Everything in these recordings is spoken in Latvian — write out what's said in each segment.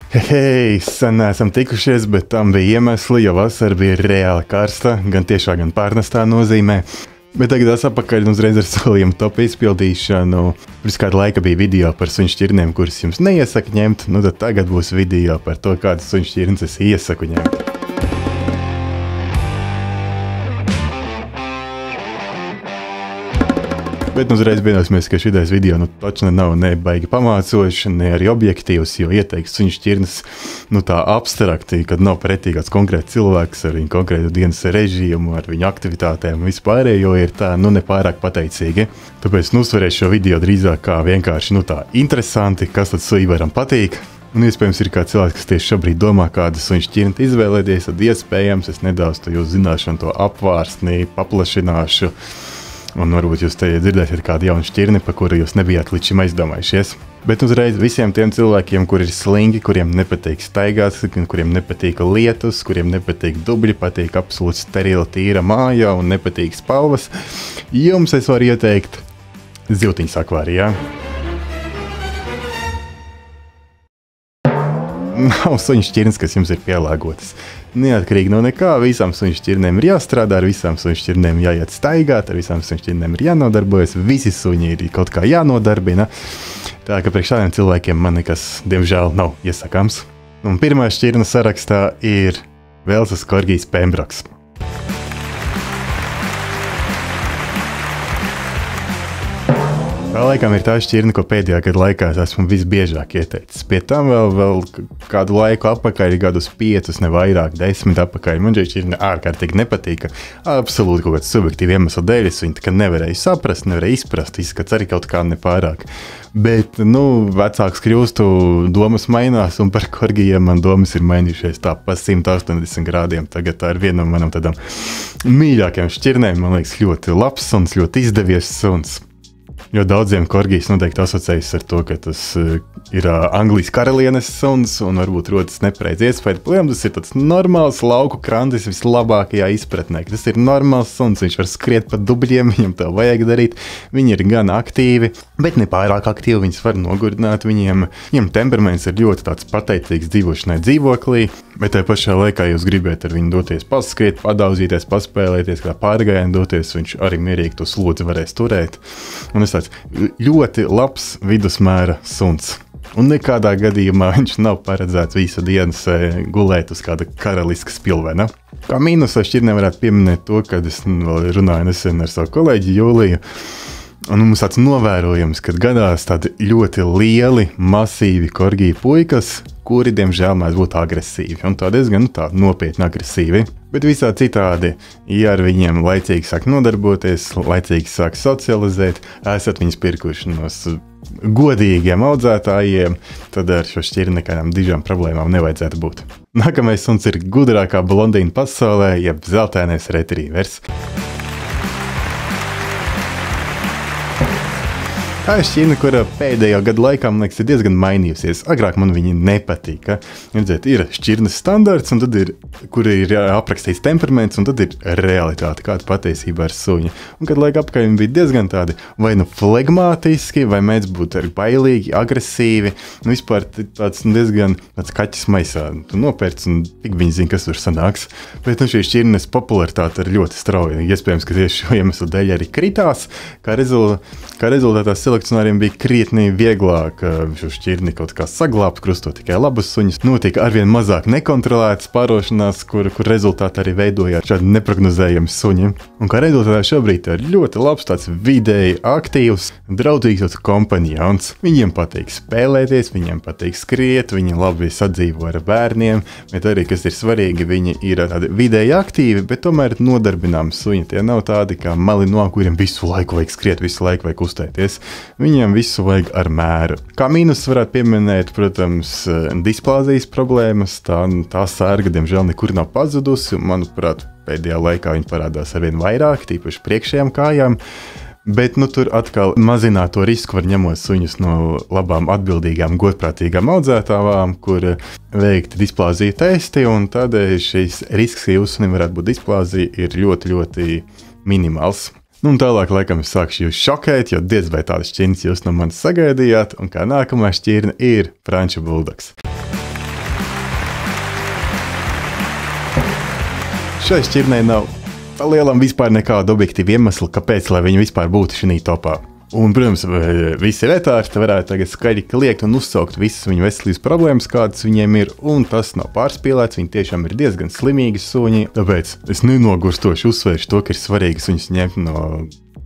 Hei, sen neesam tikušies, bet tam bija iemesli, jo vasara bija reāli karsta, gan tiešā, gan pārnestā nozīmē. Bet tagad atpakaļ un uzreiz ar solījumu topu izpildīšanu. Pirms kāda laika bija video par suņu šķirnēm, kuras jums neiesaku ņemt, nu tad tagad būs video par to, kādas suņu šķirnes es iesaku ņemt. Bet uzreiz vienosimies, ka šitais video taču nav ne baigi pamācoši, ne arī objektīvs, jo ieteiks suņu šķirnes tā abstrakti, kad nav pretī kāds konkrēts cilvēks ar viņu konkrētu dienas režīmu, ar viņu aktivitātēm un vispārējo ir tā nepārāk pateicīgi. Tāpēc uzsverēšu šo video drīzāk kā vienkārši tā interesanti, kas tad suņvaram patīk. Un iespējams ir kāds cilvēks, kas tieši šobrīd domā, kādu suņu šķirni izvēlēties, tad iespējams es nedaudz to jūsu zināšanu to apvārsni paplašināšu. Un varbūt jūs te dzirdēsiet kādu jaunu šķirni, pa kuru jūs nebijāt līdz šim aizdomājušies. Bet uzreiz visiem tiem cilvēkiem, kuri ir slingi, kuriem nepatīk staigāt, kuriem nepatīk lietus, kuriem nepatīk dubļi, patīk absolūti sterila tīra māja un nepatīk spalvas, jums es varu ieteikt zivtiņas akvārijā. Nav suņu šķirnes, kas jums ir pielāgotas. Neatkarīgi no nekā, visām suņu šķirnēm ir jāstrādā, ar visām suņu šķirnēm jāiet staigāt, ar visām suņu šķirnēm ir jānodarbojas, visi suņi ir kaut kā jānodarbina. Tā ka priekš šādiem cilvēkiem man nekas, diemžēl, nav iesakāms. Un pirmā šķirna sarakstā ir Velsas korgijs Pembroks. Tā laikam ir tā šķirne, ko pēdējā gada laikā es esmu visbiežāk ieteicis. Pie tam vēl kādu laiku atpakaļ, gadus 5, ne vairāk, 10 atpakaļ. Man šī šķirne ārkārtīgi nepatīka. Absolūti kaut kāds subjektīvi iemeslu dēļ. Es viņu nevarēju saprast, nevarēju izprast. Izskats arī kaut kā nepārāk. Bet, vecāks kļūstu, domas mainās, un par korgijiem man domas ir mainījušies tā pa 180 grādiem. Tagad tā ir viena no manām tādām mīļākajām šķirnēm. Man liekas, ļoti labs suns, ļoti izdevies suns. Jo daudziem korgijs noteikti asociējas ar to, ka tas ir Anglijas karalienes suns un varbūt rodas nepareizi iespēja. Tas ir tāds normāls lauku krandis vislabākajā izpratnē. Tas ir normāls suns, viņš var skriet pa dubļiem, viņam tā vajag darīt. Viņi ir gan aktīvi, bet ne pārāk aktīvi, viņus var nogurdināt. Viņiem temperaments ir ļoti tāds pateicīgs dzīvošanai dzīvoklī, bet tajā pašā laikā jūs gribat ar viņu doties paskriet, padauzīties, paspēlēties, kā pārgājienu doties, viņš arī mierīgi to slodzi varēs turēt. Un es tāds ļoti labs vidusmēra suns. Un nekādā gadījumā viņš nav paredzēts visu dienas gulēt uz kāda karaliska spilvena. Kā mīnusa šķirnē varētu pieminēt to, kad es vēl runāju nesen ar savu kolēģi Jūliju. Un mums tāds novērojums, kad gadās tādi ļoti lieli, masīvi korgiju puikas, kuri, diemžēl, mēs būtu agresīvi. Un tā diezgan nopietni agresīvi. Bet visā citādi, ja ar viņiem laicīgi sāk nodarboties, laicīgi sāk socializēt, esat viņus pirkuši no godīgiem audzētājiem, tad ar šo šķirni nekādām dižām problēmām nevajadzētu būt. Nākamais suns ir gudrākā blondīna pasaulē, jeb zeltainais retrievers. Tā ir šķirne, kura pēdējo gadu laikā, man liekas, ir diezgan mainījusies. Agrāk man viņa nepatika. Redzēt, ir šķirnes standarts, un tad kur ir aprakstīts temperaments, un tad ir realitāte, kāda patiesība ar suņu. Un kad laika apakaļ viņi bija diezgan tādi vai flegmātiski, vai mēdz būt arī bailīgi, agresīvi. Vispār tāds diezgan tāds kaķis maisā. Tu nopērc, un tik viņi zina, kas tur sanāks. Bet šī šķirnes popularitāte ir ļoti strauja. Iespējams, ka tieši šo iemeslu dēļ arī kritās, kā rezultātā selekcionāriem bija krietni vieglāk šo šķirni kaut kā saglābt, krustot tikai labus suņus. Notika arvien mazāk nekontrolētas pārošanās, kur rezultātā arī veidojās šādi neprognozējami suņi. Un kā rezultātā šobrīd ir ļoti labs, tāds vidēji aktīvs, draudzīgs kompanjons. Viņiem patīk spēlēties, viņiem patīk skriet, viņi labi sadzīvo ar bērniem, bet arī, kas ir svarīgi, viņi ir tādi vidēji aktīvi, bet tomēr nodarbināmi suņi. Tie nav tādi kā malinoši, kuriem visu laiku vajag skriet, visu laiku vajag kustēties. Viņiem visu vajag ar mēru. Kā mīnus varētu pieminēt, protams, displāzijas problēmas. Tā sērga, diemžēl, nekur nav pazudusi. Manuprāt, pēdējā laikā viņi parādās arvien vairāk, tīpaši priekšējām kājām. Bet tur atkal mazināt to risku var ņemot suņus no labām, atbildīgām, godprātīgām audzētājām, kur veikti displāzija testi, un tādēļ šis risks, ka jūsu sunim varētu būt displāzija, ir ļoti, ļoti minimāls. Un tālāk, laikam, es sākšu jūs šokēt, jo diez vai tādas šķirnes jūs no manis sagaidījāt, un kā nākamā šķirne ir franču buldogs. Šai šķirnei nav pa lielam vispār nekāda objektīva iemesla, kāpēc, lai viņi vispār būtu šī topā. Un, protams, visi retārsti varētu tagad skaļi kliegt un uzsaukt visas viņu veselības problēmas, kādas viņiem ir, un tas nav pārspīlēts, viņi tiešām ir diezgan slimīgi suņi, tāpēc es nenogurstoši uzsvēršu to, ka ir svarīgi viņus ņemt no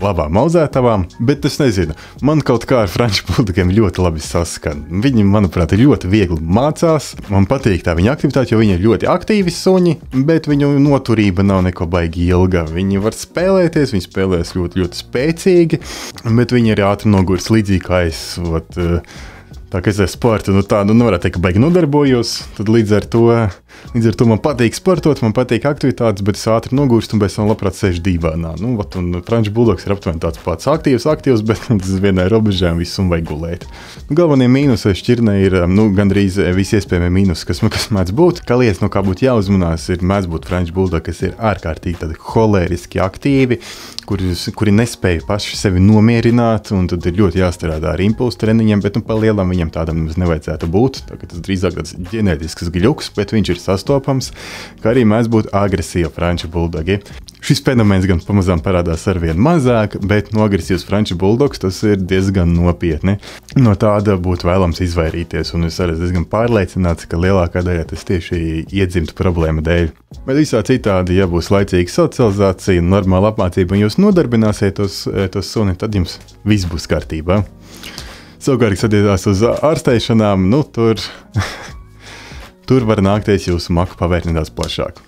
labām audzētavām, bet es nezinu, man kaut kā ar franču buldogiem ļoti labi saskan. Viņi, manuprāt, ir ļoti viegli mācās, man patīk tā viņa aktivitāte, jo viņi ir ļoti aktīvi suņi, bet viņu noturība nav neko baigi ilga. Viņi var spēlēties, viņi spēlēs ļoti, ļoti spēcīgi, bet viņi ir ātri nogurs līdzīgi kā es, tā kā es ar sportu, nevarētu teikt, ka baigi nodarbojos, tad līdz ar to man patīk sportot, man patīk aktivitātes, bet es ātri nogurstu un bez tam labprāt sēžu dīvānā. Un franču buldogs ir aptuveni tāds pats aktīvs, bet uz vienai robežām visu un vajag gulēt. Galvenie mīnusi šķirnei ir gandrīz visi iespējamie mīnusi, kas mēdz būt. Kā lietas, no kā būtu jāuzmanās, mēdz būt franču buldogi, kas ir ārkārtīgi tādi holēriski aktīvi, kuri nespēja paši sevi nomierināt, un tad ir ļoti jāstrādā ar impulsu treniņiem, bet pa lielam viņam tādam nemaz nevajadzētu būt. Tas drīzāk tāds ģenētisks gļuks, bet viņš ir sastopams, kā arī mēdz būt agresīvi franču buldogi. Šis fenomens gan pamazām parādās arvien mazāk, bet no agresīvs franču buldogs tas ir diezgan nopietni. No tāda būtu vēlams izvairīties, un es arī diezgan pārliecināts, ka lielākā daļā tas tieši iedzimtu problēma dēļ. Bet visā citādi, ja būs laicīga socializācija, normāla apmācība un jūs nodarbināsiet tos suni, tad jums viss būs kārtībā. Savukārt, kad attiecās uz ārsteišanām, tur var nākties jūsu maku pavērt nedaudz plašāk.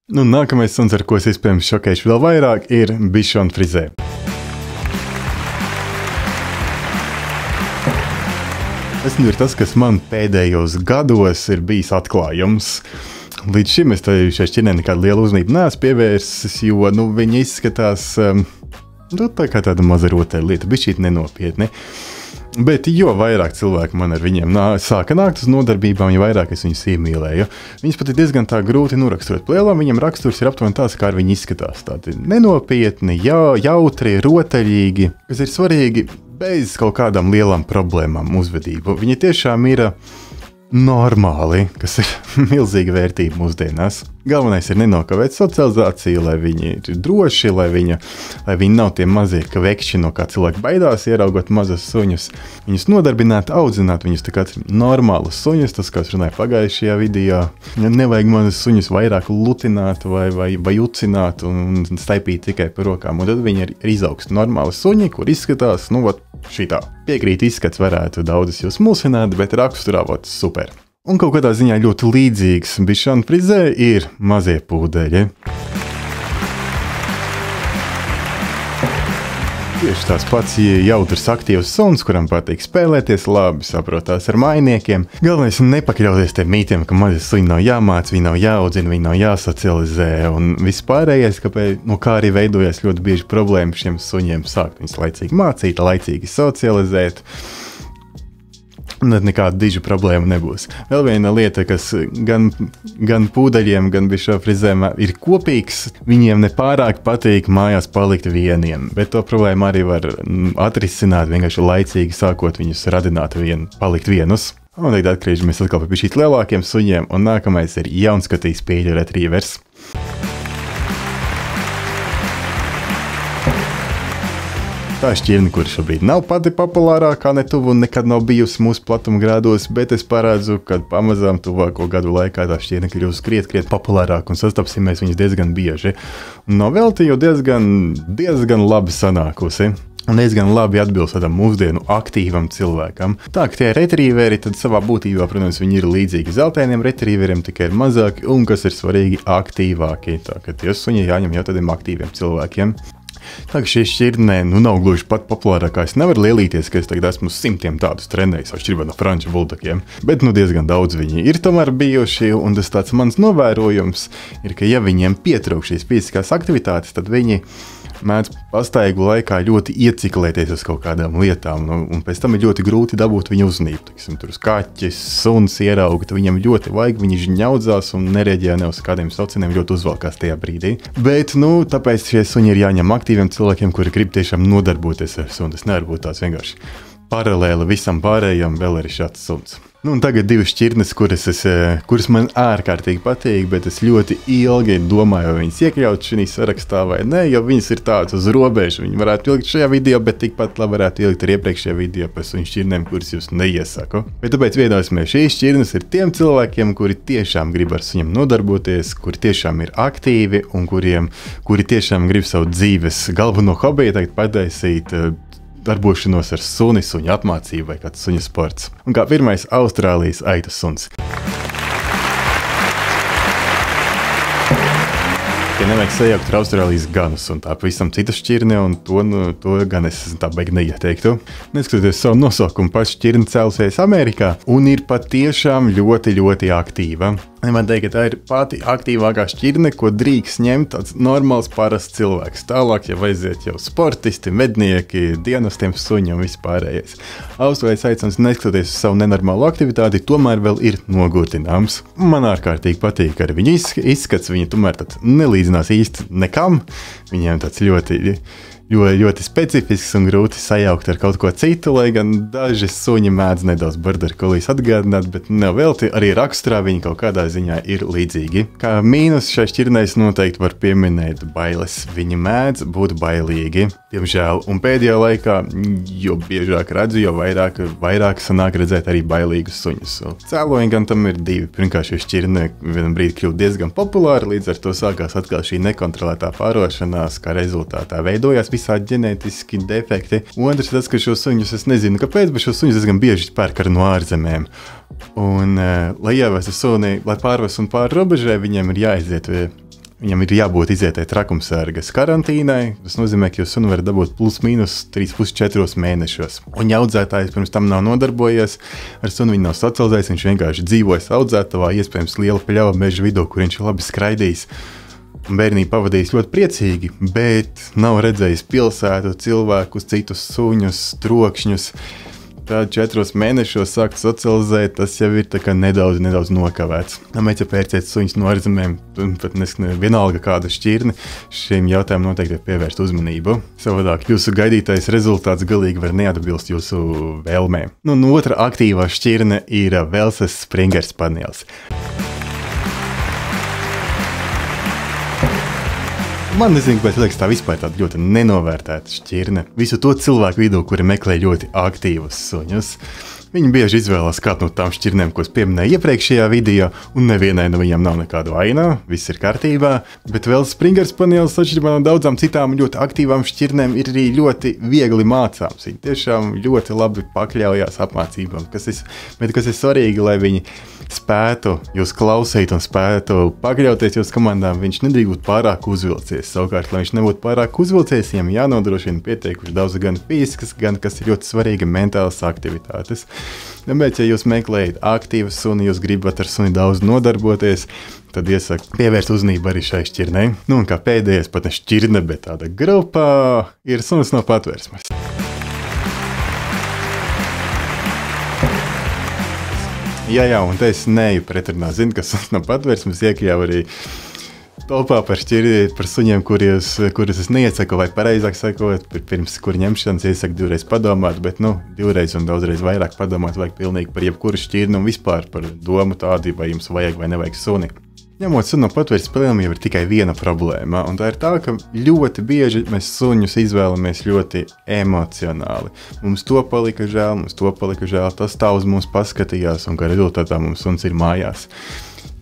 Nākamais suns, ar ko es iespējams šokēšu vēl vairāk, ir bišona frizē. Tas ir tas, kas man pēdējos gados ir bijis atklājums. Līdz šim es šai šķirnei nekādu lielu uzmanību neesmu pievērsis, jo viņa izskatās tā kā tāda maza rotaļa lieta, bišķīt nenopietni. Bet jo vairāk cilvēku man ar viņiem sāka nākt uz nodarbībām, jo vairāk es viņus iemīlēju. Viņus pat ir diezgan tā grūti noraksturot. Lielam viņam raksturs ir aptuveni tāds, kā ar viņi izskatās. Tādi nenopietni, jautri, rotaļīgi, kas ir svarīgi bez kaut kādām lielām problēmām uzvedību. Viņi tiešām ir normāli, kas ir milzīga vērtība mūsdienās. Galvenais ir nenokavēt socializāciju, lai viņi ir droši, lai viņi nav tie mazie kavekši, no kā cilvēki baidās, ieraugot mazus suņus. Viņus nodarbināt, audzināt viņus tā kā normālus suņus, tas, kā es runāju pagājušajā video. Nevajag mazus suņus vairāk lutināt vai ucināt un staipīt tikai par rokām. Un tad viņi ir izaugst normāli suņi, kur izskatās, šitā. Piekrīt, izskats varētu daudzus jūs mulsināt, bet raksturā super. Un kaut kādā ziņā ļoti līdzīgs bišona frizē ir mazie pūdeļi. Tieši tās pats jautrs aktīvs suns, kuram patīk spēlēties, labi saprotās ar mainiekiem. Galvenais ir nepakļauties tiem mītiem, ka mazie suņi nav jāmāc, viņi nav jāaudzina, viņi nav jāsocializē. Un vispārējais, kā arī veidojas ļoti bieži problēma šiem suņiem sākt viņus laicīgi mācīt, laicīgi socializēt. Nekāda diža problēma nebūs. Vēl viena lieta, kas gan pūdeļiem, gan bišo frizēm ir kopīgs, viņiem nepārāk patīk mājās palikt vieniem, bet to problēmu arī var atrisināt vienkārši laicīgi sākot viņus radināt palikt vienus. Un tagad atgriežamies atkal pie šīs lielākiem suņiem, un nākamais ir jaunskatīs pīļu retrievers. Tā šķirne, kura šobrīd nav pati populārākā netuvu un nekad nav bijusi mūsu platuma grādos, bet es parādzu, ka pamazām tuvāko gadu laikā tā šķirne kļūs krietni populārāka un sastapsimies viņas diezgan bieži. Un no velti jau diezgan labi sanākusi. Un diezgan labi atbilst tādam mūsdienu aktīvam cilvēkam. Tā, ka tie retrieveri, tad savā būtībā, protams, viņi ir līdzīgi zeltainiem retrieveriem, tikai ir mazāki un, kas ir svarīgi, aktīvāki. Tā, ka tie suņi jāņem jau tādiem aktīviem cilvēkiem. Tā kā šī šķirne nav gluži pat populārākā, es nevaru lielīties, ka es tagad esmu simtiem tādus trenējis, atšķirībā no franču buldogiem, bet diezgan daudz viņi ir tomēr bijuši, un tas tāds mans novērojums ir, ka ja viņiem pietrūk šīs fiziskās aktivitātes, tad viņi mēdz pastaigu laikā ļoti ieciklēties uz kaut kādām lietām, un pēc tam ir ļoti grūti dabūt viņu uzmanību. Tur uz kaķis, suns ieraugt, viņam ļoti vajag, viņi žņaudzās un nereģē ne uz kādiem saucieniem, ļoti uzvalkās tajā brīdī. Bet, tāpēc šie suņi ir jāņem aktīviem cilvēkiem, kuri grib tiešām nodarboties ar suni. Tas nevar būt tāds vienkārši paralēli visam pārējām vēl arī šāds suns. Nu, un tagad divas šķirnes, kuras man ārkārtīgi patīk, bet es ļoti ilgi domāju, vai viņas iekļaut šī sarakstā vai nē, jo viņas ir tādas uz robežu. Viņi varētu ielikt šajā video, bet tikpat labi varētu ielikt arī iepriekšējā video par suņu šķirnēm, kuras jūs neiesaku. Bet tāpēc viedosimies, šīs šķirnes ir tiem cilvēkiem, kuri tiešām grib ar suņiem nodarboties, kuri tiešām ir aktīvi un kuri tiešām grib savu dzīves galveno hobiju tagad pataisīt, darbošanos ar suni, suņa apmācību vai kāds suņa sports. Un kā pirmais Austrālijas aitu suns. Ja nevajag sajaukt ar Austrālijas ganus, un tā pavisam cita šķirne, un to gan es tā baigi neieteiktu. Neskatoties savu nosaukumu, pats šķirne cēlusies Amerikā un ir patiešām ļoti, ļoti aktīva. Man teikt, ka tā ir pati aktīvākā šķirne, ko drīkst ņemt tāds normāls parasts cilvēks. Tālāk, ja aiziet jau sportisti, mednieki, dienestiem suņi un vispārējais. Austrālijas aicams, neskatoties uz savu nenormālu aktivitāti, tomēr vēl ir nogurtināms. Man ārkārtīgi patīk arī viņa izskats, viņa tomēr tāds nelīdzinās īsti nekam. Viņiem tāds ļoti specifisks un grūti sajaukt ar kaut ko citu, lai gan daži suņi mēdz nedaudz border collies atgādināt, bet nav velti, arī raksturā viņi kaut kādā ziņā ir līdzīgi. Kā mīnus šai šķirnei noteikti var pieminēt bailes. Viņi mēdz būt bailīgi, diemžēl, un pēdējā laikā, jo biežāk redzu, jo vairāk sanāk redzēt arī bailīgus suņus. Cēloņi gan tam ir divi. Pirmkārt, šī šķirne vienam brīdi kļuva diezgan populāra, līdz ar to sākās atkal šī nekontrolētā pārošanās, kā rezultātā veidojās visādi ģenētiski defekti. Otrs tas, ka šos suņus, es nezinu kāpēc, bet šos suņus diezgan bieži pērk no ārzemēm. Un, lai ievestu suni, lai pārvestu un pāri robežai, viņiem ir jābūt izietai trakumsargas karantīnai. Tas nozīmē, ka jūs sunu var dabūt plus mīnus 3,5–4 mēnešos. Un ja audzētājs pirms tam nav nodarbojies ar sunu, viņš nav socializējis, viņš vienkārši dzīvojas audzētavā, iespējams liela pļava meža vidū, kur viņš ir labi skraidījis. Bērnību pavadījis ļoti priecīgi, bet nav redzējis pilsētu, cilvēkus, citus suņus, trokšņus. Tad 4 mēnešos sākt socializēt, tas jau ir tā kā nedaudz nokavēts. Tāpēc, ja pērciet suņus no ārzemēm, pat vienalga kāda šķirne, šiem jautājumiem noteikti pievērst uzmanību. Savādāk jūsu gaidītais rezultāts galīgi var neatbilst jūsu vēlmēm. Nu, un otra aktīvā šķirne ir Velsas Springer Spaniels. Man nezinu, kāpēc liekas tā vispār tāda ļoti nenovērtēta šķirne. Visu to cilvēku vidū, kuri meklē ļoti aktīvus suņus. Viņi bieži izvēlās kādu no tām šķirnēm, ko es pieminēju iepriekšējā video, un nevienai no viņām nav nekādu vaina, viss ir kārtībā. Bet vēl Springer Spaniels, atšķirībā no daudzām citām ļoti aktīvām šķirnēm, ir arī ļoti viegli mācāms. Viņi tiešām ļoti labi pakļaujās apmācībām, kas ir svarīgi, lai viņi spētu jūs klausīt un spētu pakļauties jūsu komandām. Viņš nedrīkst būt pārāk uzvilcies. Savukārt, lai viņš nebūtu pārāk uzvilcies, viņam jānodrošina pietiekuši daudz gan fiziskas, gan, kas ir ļoti svarīgi, mentālas aktivitātes. Tāpēc, ja jūs meklējat aktīvu suni, jūs gribat ar suni daudz nodarboties, tad iesaku pievērst uzmanību arī šai šķirnei. Nu, un kā pēdējais, pat ne šķirne, bet tāda grupā, ir suns no Patvērsmes. Jā, un te es neju pretrunā. Zinu, ka suns no Patvērsmes iekļauj arī topā par suņiem, kurus es neiesaku, vai pareizāk sakot, pirms kura ņemšanas iesaku divreiz padomāt, bet, divreiz un daudzreiz vairāk padomāt vajag pilnīgi par jebkuru šķirni un vispār par domu tādu, vai jums vajag vai nevajag suni. Ņemot sunu no Patvērsmes, jau ir tikai viena problēma, un tā ir tā, ka ļoti bieži mēs suņus izvēlamies ļoti emocionāli. Mums to palika žēl, tas tā uz mums paskatījās, un kā rezultātā mums suns ir mājās.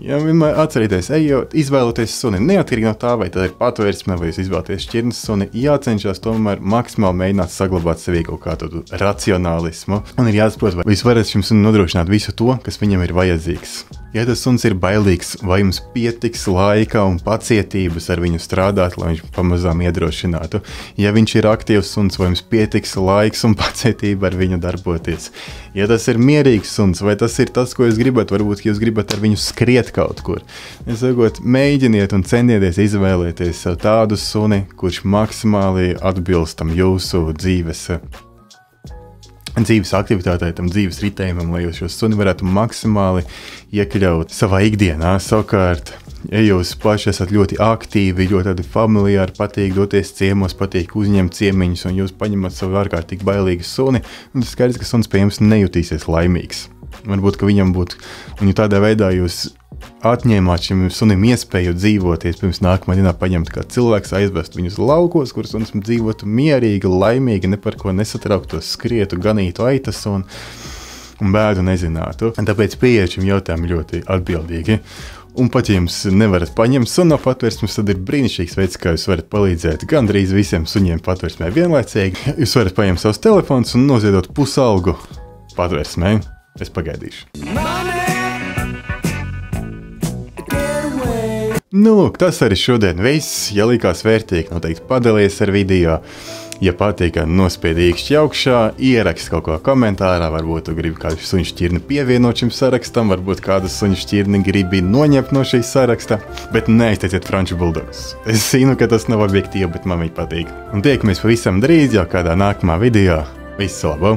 Ja vienmēr atcerieties, izvēloties suni, neatkarīgi no tā, vai tā ir Patvērsme, vai jūs izvēlaties šķirnes suni, jācenšas tomēr maksimāli mēģināt saglabāt sevī kaut kādu racionālismu, un ir jāsaprot, vai jūs varat šim sunim nodrošināt visu to, kas viņam ir vajadzīgs. Ja tas suns ir bailīgs, vai jums pietiks laika un pacietības ar viņu strādāt, lai viņš pamazām iedrošinātu? Ja viņš ir aktīvs suns, vai jums pietiks laiks un pacietība ar viņu darboties? Ja tas ir mierīgs suns, vai tas ir tas, ko jūs gribat, varbūt jūs gribat ar viņu skriet kaut kur. Es saku, mēģiniet un centieties izvēlēties sev tādu suni, kurš maksimāli atbilstam jūsu dzīves aktivitātei, tam dzīves ritējumam, lai jūs šo suni varētu maksimāli iekļaut savā ikdienā. Savukārt, Ja jūs paši esat ļoti aktīvi, ļoti tādi familiāri, patīk doties ciemos, patīk uzņemt ciemiņus, un jūs paņemat savu ārkārtīgi bailīgu suni, un tas skaidrs, ka suns pie jums nejutīsies laimīgs. Varbūt, ka viņam būtu, un ja tādā veidā jūs atņēmāt šim sunim iespēju dzīvoties, pirms nākamā dienā paņemt kā cilvēks, aizvest viņus laukos, kur suns dzīvotu mierīgi, laimīgi, ne par ko nesatrauktos, skrietu, ganītu aitas un bēdu nezinātu. Un tāpēc pieiet šim jautājumam ļoti atbildīgi. Un pat ja jums nevarat paņemt sunu no patvērsmes, tad ir brīnišķīgs veids, kā jūs varat palīdzēt gandrīz visiem suņiem patvērsmē vienlaicīgi. Jūs varat paņemt savus telefonus un noziedot pusalgu patvērsmē. Es pagaidīšu. Nu, lūk, tas arī šodien viss. Ja likās vērtīgi, noteikti padalies ar video. Ja patīk, nospied īkšķi augšā, ierakst kaut ko komentārā, varbūt tu gribi kādu suņu šķirni pievienot šim sarakstam, varbūt kādu suņu šķirni gribi noņemt no šīs saraksta, bet neizteiciet franču buldogus. Es zinu, ka tas nav objektīvi, bet man viņi patīk. Un tiekamies pavisam drīz jau kādā nākamā video. Visu labu!